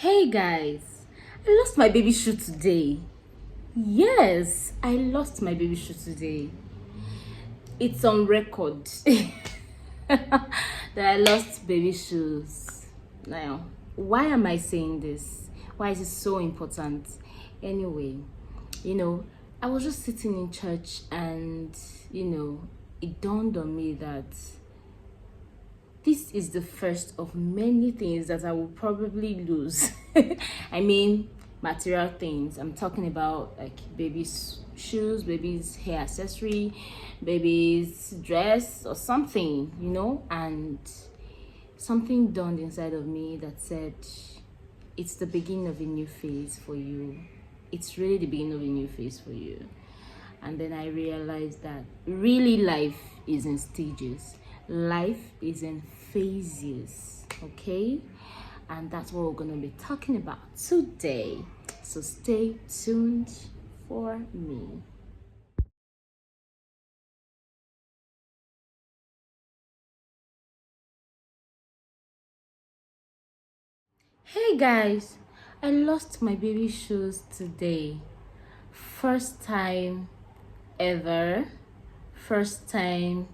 Hey guys, I lost my baby shoe today. Yes, I lost my baby shoe today. It's on record that I lost baby shoes. Now, why am I saying this? Why is it so important? Anyway, I was just sitting in church and, it dawned on me that this is the first of many things that I will probably lose. I mean, material things. I'm talking about like baby's shoes, baby's hair accessory, baby's dress or something, and something dawned inside of me that said, it's the beginning of a new phase for you. It's really the beginning of a new phase for you. And then I realized that really life is in stages. Life is in phases, okay? And that's what we're going to be talking about today. So stay tuned for me. Hey guys, I lost my baby shoes today. First time ever. First time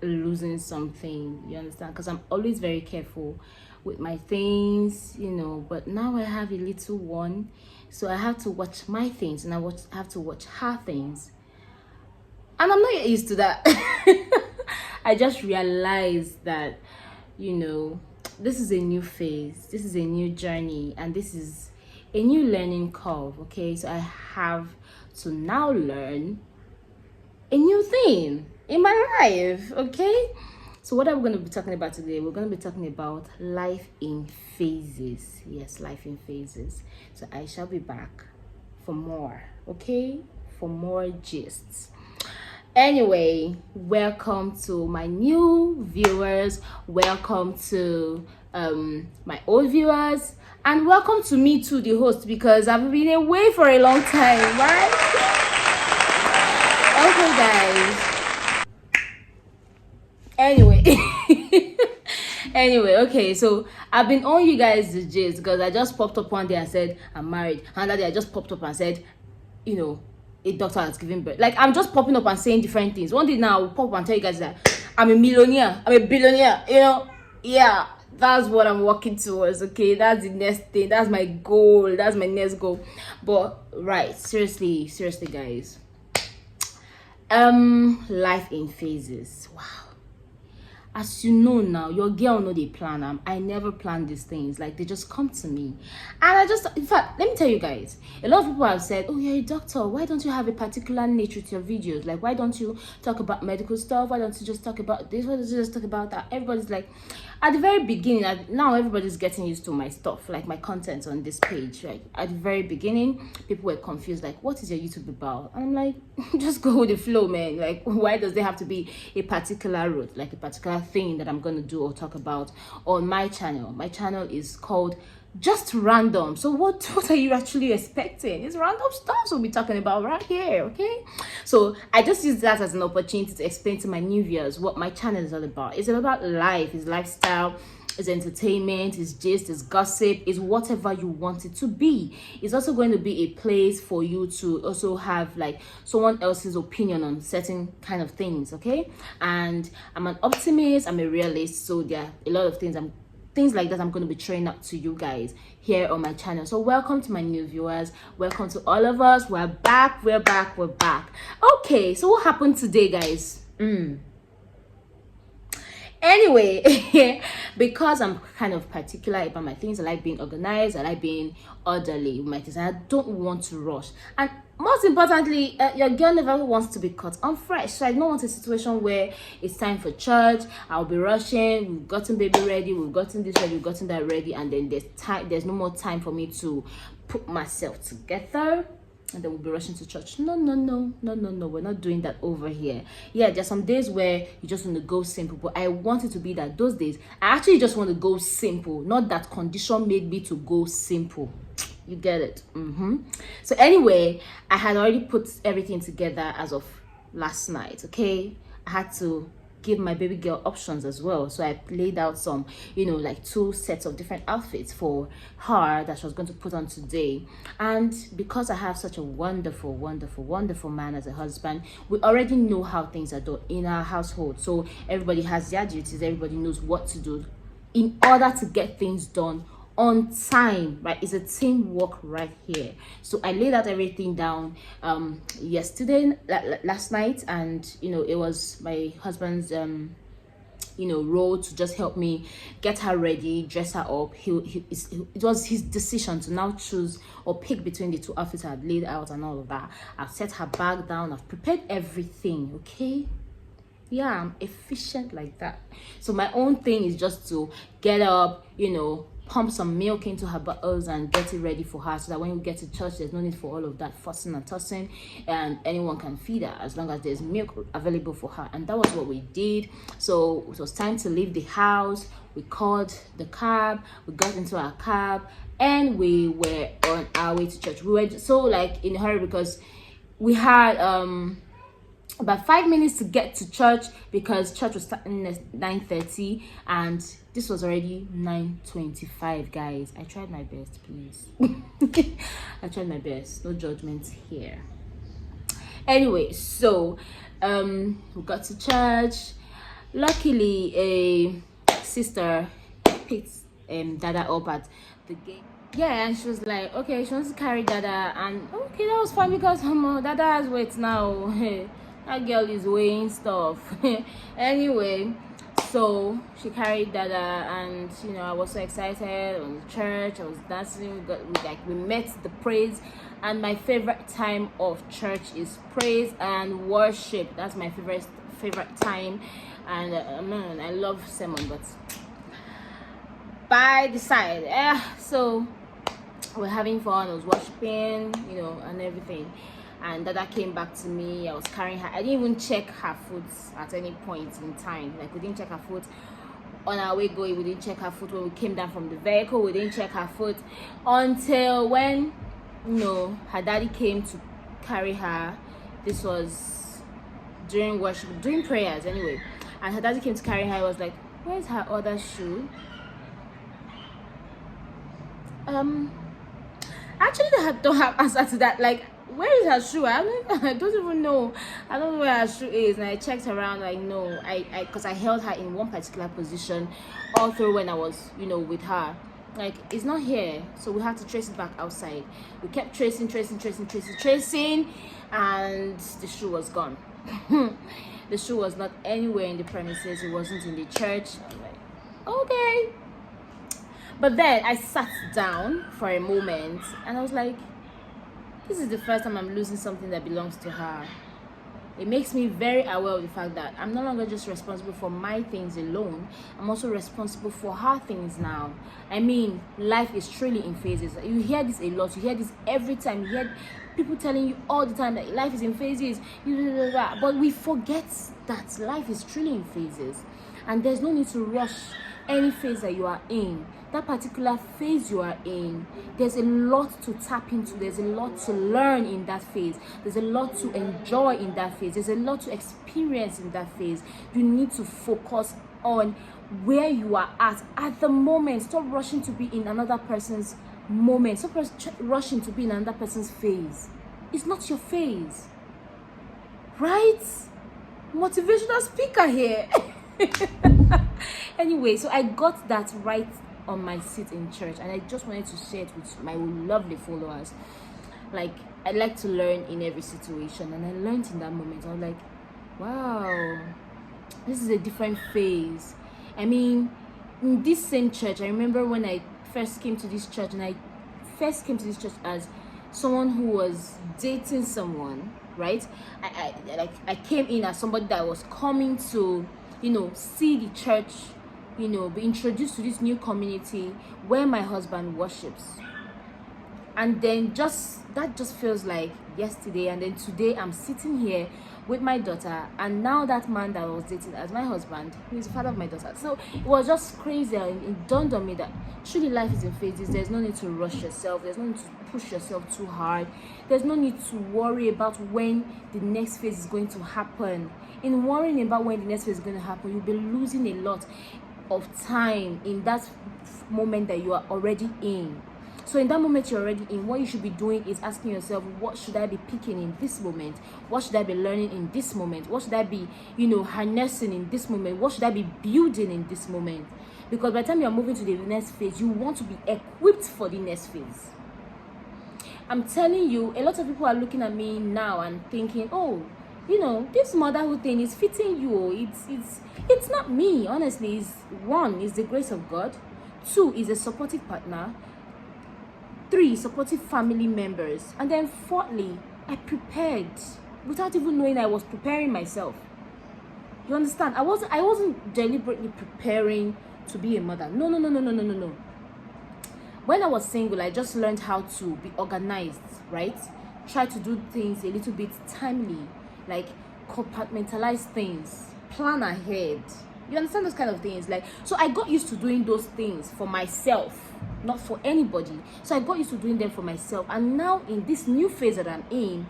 losing something, you understand, because I'm always very careful with my things, but now I have a little one, so I have to watch my things and have to watch her things, and I'm not yet used to that. I just realized that this is a new phase, this is a new journey, and this is a new learning curve. Okay, so I have to now learn a new thing in my life. Okay, so what are we going to be talking about today? We're going to be talking about life in phases. Yes, life in phases. So I shall be back for more, okay, for more gists. Anyway, welcome to my new viewers, welcome to my old viewers, and welcome to me too, the host, because I've been away for a long time, right? Okay guys, anyway, okay, so I've been on you guys the gist because I just popped up one day and said I'm married, and that day I just popped up and said a doctor has given birth. Like, I'm just popping up and saying different things. One day now I'll pop up and tell you guys that I'm a millionaire, I'm a billionaire, yeah, that's what I'm working towards. Okay, that's the next thing, that's my goal, that's my next goal. But right, seriously guys, life in phases. Wow. As you know now, your girl know they plan. I never plan these things. Like, they just come to me. And in fact, let me tell you guys, a lot of people have said, oh, you're a doctor, why don't you have a particular nature to your videos? Like, why don't you talk about medical stuff? Why don't you just talk about this? Why don't you just talk about that? Everybody's like, at the very beginning, now everybody's getting used to my stuff, like my content on this page, right? At the very beginning, people were confused, like, what is your YouTube about? And I'm like, just go with the flow, man. Like, why does there have to be a particular route, like a particular thing that I'm going to do or talk about on my channel? My channel is called Just Random. So what are you actually expecting? It's random stuff we'll be talking about right here, okay? So I just use that as an opportunity to explain to my new viewers what my channel is all about. It's all about life, it's lifestyle, it's entertainment, it's gist, it's gossip, it's whatever you want it to be. It's also going to be a place for you to also have like someone else's opinion on certain kind of things, okay? And I'm an optimist, I'm a realist, so there are a lot of things like that I'm going to be throwing out to you guys here on my channel. So welcome to my new viewers, welcome to all of us. We're back. Okay, so what happened today, guys? Anyway, because I'm kind of particular about my things, I like being organized, I like being orderly with my things, and I don't want to rush. And most importantly, your girl never wants to be caught unfresh. So I don't want a situation where it's time for church, I'll be rushing, we've gotten baby ready, we've gotten this ready, we've gotten that ready, and then there's no more time for me to put myself together, and then we'll be rushing to church. No, we're not doing that over here. Yeah, there's some days where you just want to go simple, but I want it to be that those days I actually just want to go simple, not that condition made me to go simple. You get it? So anyway, I had already put everything together as of last night. Okay, I had to give my baby girl options as well. So I laid out some, like 2 sets of different outfits for her that she was going to put on today. And because I have such a wonderful, wonderful, wonderful man as a husband, we already know how things are done in our household. So everybody has their duties, everybody knows what to do in order to get things done on time, right? It's a teamwork right here. So I laid out everything down yesterday, last night, and it was my husband's role to just help me get her ready, dress her up. It was his decision to now choose or pick between the 2 outfits I had laid out and all of that. I've set her bag down, I've prepared everything. Okay, yeah, I'm efficient like that. So my own thing is just to get up, pump some milk into her bottles and get it ready for her, so that when we get to church, there's no need for all of that fussing and tossing, and anyone can feed her as long as there's milk available for her. And that was what we did. So it was time to leave the house. We called the cab, we got into our cab, and we were on our way to church. We were so like in a hurry because we had about 5 minutes to get to church, because church was starting at 9:30 and this was already 9:25. Guys, I tried my best, please. I tried my best, no judgment here. Anyway, so we got to church. Luckily, a sister picked Dada up at the gate. Yeah, and she was like, okay, she wants to carry Dada, and okay, that was fine because Dada has weight now. That girl is weighing stuff. Anyway, so she carried Dada, and I was so excited. On the church, I was dancing. We met the praise, and my favorite time of church is praise and worship. That's my favorite time, and man, I love sermon, but by the side, so we're having fun. I was worshiping, and everything. And Dada came back to me. I was carrying her. I didn't even check her foot at any point in time. Like, we didn't check her foot on our way going. We didn't check her foot when we came down from the vehicle. We didn't check her foot until when her daddy came to carry her. This was during worship, during prayers anyway. And her daddy came to carry her. I was like, where's her other shoe? Actually, I don't have answer to that. Like, where is her shoe? I don't even know. I don't know where her shoe is. And I checked around. Like, no, because I held her in one particular position all through when I was, with her. Like, it's not here. So we had to trace it back outside. We kept tracing, and the shoe was gone. The shoe was not anywhere in the premises. It wasn't in the church. I was like, okay. But then I sat down for a moment and I was like, this is the first time I'm losing something that belongs to her. It makes me very aware of the fact that I'm no longer just responsible for my things alone. I'm also responsible for her things now. I mean, life is truly in phases. You hear this a lot. You hear this every time. You hear people telling you all the time that life is in phases. But we forget that life is truly in phases. And there's no need to rush any phase that you are in. That particular phase you are in, there's a lot to tap into. There's a lot to learn in that phase. There's a lot to enjoy in that phase. There's a lot to experience in that phase. You need to focus on where you are at the moment. Stop rushing to be in another person's moment. Stop rushing to be in another person's phase. It's not your phase, right? Motivational speaker here. Anyway, so I got that right on my seat in church, and I just wanted to share it with my lovely followers. Like, I like to learn in every situation, and I learned in that moment. I was like, wow, this is a different phase. I mean, in this same church, I remember when I first came to this church, and I first came to this church as someone who was dating someone, right? I came in as somebody that was coming to see the church, be introduced to this new community where my husband worships. And then that just feels like yesterday. And then today I'm sitting here with my daughter, and now that man that I was dating as my husband, who is the father of my daughter. So it was just crazy, and it dawned on me that truly life is in phases. There's no need to rush yourself, there's no need to push yourself too hard, there's no need to worry about when the next phase is going to happen. In worrying about when the next phase is going to happen, you'll be losing a lot of time in that moment that you are already in. So in that moment you're already in, what you should be doing is asking yourself, what should I be picking in this moment? What should I be learning in this moment? What should I be, harnessing in this moment? What should I be building in this moment? Because by the time you're moving to the next phase, you want to be equipped for the next phase. I'm telling you, a lot of people are looking at me now and thinking, oh, this motherhood thing is fitting you. It's not me, honestly. One is the grace of God. Two is a supportive partner. 3, supportive family members. And then fourthly, I prepared without even knowing I was preparing myself. You understand? I wasn't deliberately preparing to be a mother. No. When I was single, I just learned how to be organized, right? Try to do things a little bit timely, like compartmentalize things, plan ahead. You understand those kind of things? So I got used to doing those things for myself, not for anybody. So I got used to doing them for myself. And now in this new phase that I'm in,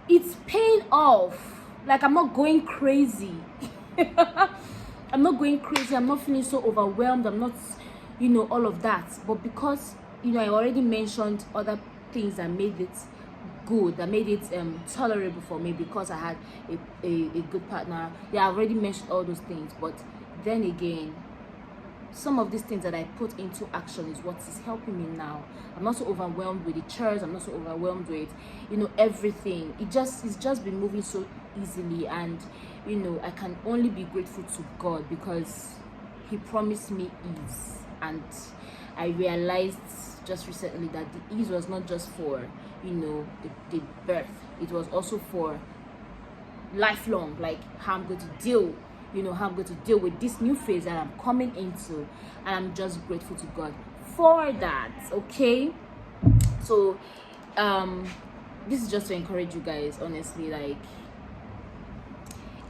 it's paying off. I'm not going crazy. I'm not going crazy. I'm not feeling so overwhelmed. I'm not, all of that. But because, I already mentioned other things that made it good, that made it tolerable for me, because I had a good partner. Yeah, I already mentioned all those things. But then again, some of these things that I put into action is what is helping me now. I'm not so overwhelmed with the chores. I'm not so overwhelmed with, everything. It's just been moving so easily, and I can only be grateful to God, because He promised me ease. And I realized just recently that the ease was not just for the birth. It was also for lifelong, how I'm going to deal with this new phase that I'm coming into. And I'm just grateful to God for that. Okay, so this is just to encourage you guys, honestly.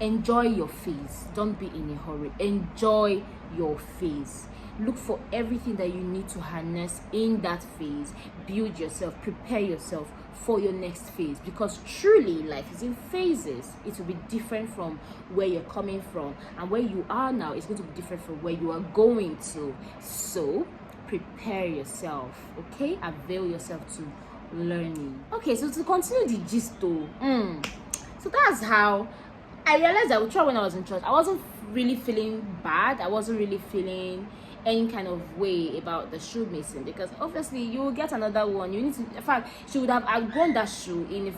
Enjoy your phase. Don't be in a hurry. Enjoy your phase. Look for everything that you need to harness in that phase. Build yourself, prepare yourself for your next phase, because truly life is in phases. It will be different from where you're coming from, and where you are now is going to be different from where you are going to. So prepare yourself, okay? Avail yourself to learning. Okay, so to continue the gist though, so that's how I realized I would try when I was in church. I wasn't really feeling bad. I wasn't really feeling any kind of way about the shoe missing, because obviously you will get another one. You need to, in fact, she would have outgrown that shoe in a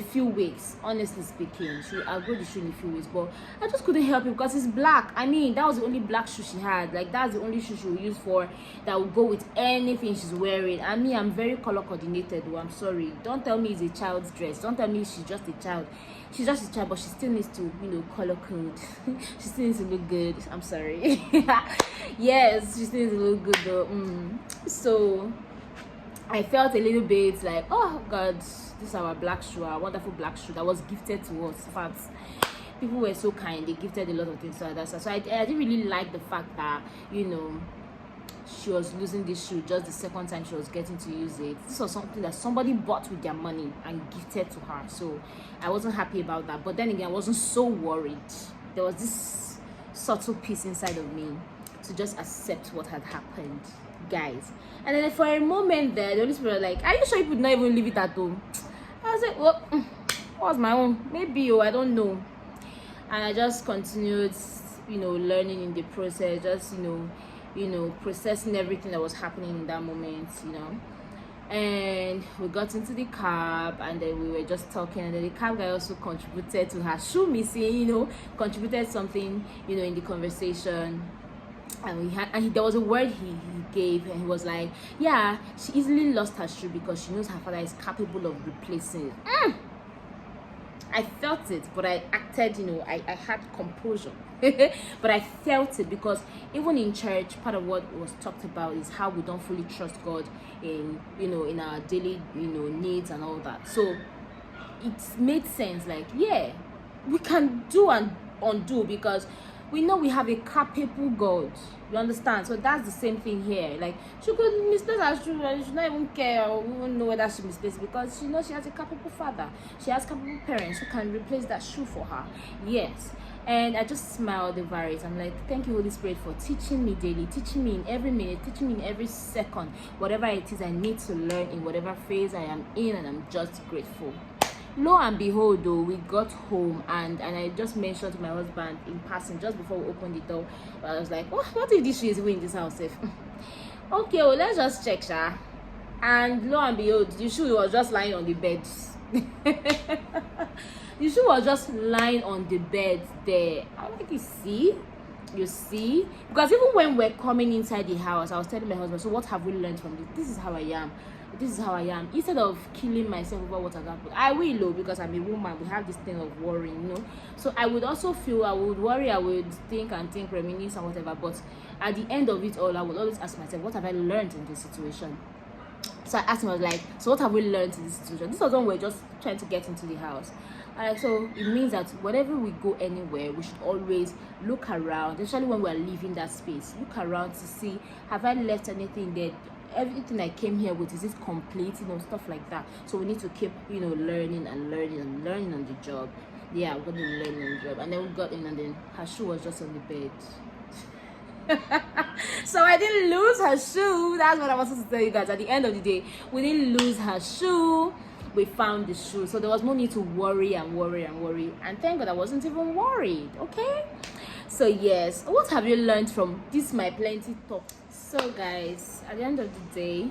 few weeks. Honestly speaking, she would outgrow the shoe in a few weeks, but I just couldn't help it because it's black. I mean, that was the only black shoe she had. That's the only shoe she would use for that would go with anything she's wearing. I mean, I'm very color coordinated. I'm sorry. Don't tell me it's a child's dress. Don't tell me she's just a child. She's just a child, but she still needs to, color code. She still needs to look good. I'm sorry. Yes, she still needs to look good though. So I felt a little bit like, oh God, this is our black shoe, our wonderful black shoe that was gifted to us. In fact, people were so kind. They gifted a lot of things to us. So I didn't really like the fact that, she was losing this shoe just the second time she was getting to use it. This was something that somebody bought with their money and gifted to her. So I wasn't happy about that. But then again, I wasn't so worried. There was this subtle peace inside of me to just accept what had happened, guys. And then for a moment there, the Holy Spirit was like, are you sure you would not even leave it at home? I was like, well, what was my own? Maybe, I don't know. And I just continued, learning in the process, just, processing everything that was happening in that moment, And we got into the cab, and then we were just talking, and then the cab guy also contributed to her shoe missing, contributed something, in the conversation. And there was a word he gave, and he was like, yeah, she easily lost her shoe because she knows her father is capable of replacing it. I felt it, but I acted, I had composure. But I felt it, because even in church, part of what was talked about is how we don't fully trust God in, in our daily, needs and all that. So it made sense, like, yeah, we can do and undo, because we know we have a capable God. You understand? So that's the same thing here. Like, she could misplace her shoe and she not even care or even know whether she misplaced, because she knows she has a capable father. She has capable parents who can replace that shoe for her. Yes. And I just smiled over it. I'm like, thank you, Holy Spirit, for teaching me daily, teaching me in every minute, teaching me in every second, whatever it is I need to learn in whatever phase I am in, and I'm just grateful. Lo and behold, though, we got home, and I just mentioned to my husband in passing just before we opened the door. I was like, what if this shoe is in this house? Okay, well, let's just check, Sha. And lo and behold, the shoe was just lying on the bed. The shoe was just lying on the bed there. I'm like, you see, because even when we're coming inside the house, I was telling my husband, so what have we learned from this? This is how I am. Instead of killing myself over what has happened, I will, because I'm a woman. We have this thing of worrying, so I would also feel, I would worry, I would think, reminisce and whatever, but at the end of it all, I would always ask myself, what have I learned in this situation? So I asked him, I was like, so what have we learned in this situation? This was when we were just trying to get into the house. So it means that whenever we go anywhere, we should always look around, especially when we're leaving that space. Look around to see, have I left anything there? Everything I came here with, is it complete? Stuff like that. So we need to keep, learning and learning on the job. Yeah, we're going to learn on the job. And then we got in, and then her shoe was just on the bed. So I didn't lose her shoe. That's what I was supposed to tell you guys. At the end of the day, we didn't lose her shoe. We found the shoe, so there was no need to worry. And thank God I wasn't even worried. Okay, so yes, what have you learned from this my plenty talk? So guys, at the end of the day,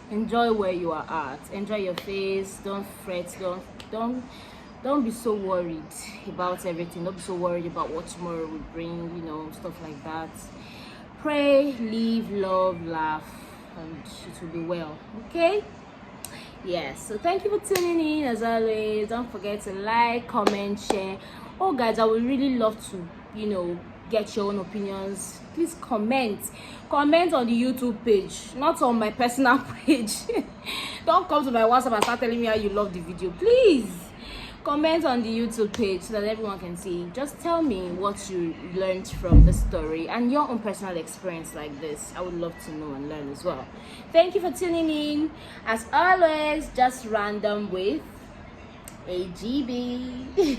enjoy where you are at, enjoy your phase. Don't fret, don't be so worried about everything. Don't be so worried about what tomorrow will bring, stuff like that. Pray, live, love, laugh, and it will be well. Okay, yes, so thank you for tuning in. As always, don't forget to like, comment, share. Oh guys, I would really love to get your own opinions. Please comment on the YouTube page, not on my personal page. Don't come to my WhatsApp and start telling me how you love the video. Please comment on the YouTube page so that everyone can see. Just tell me what you learned from the story and your own personal experience like this. I would love to know and learn as well. Thank you for tuning in. As always, just random with AGB.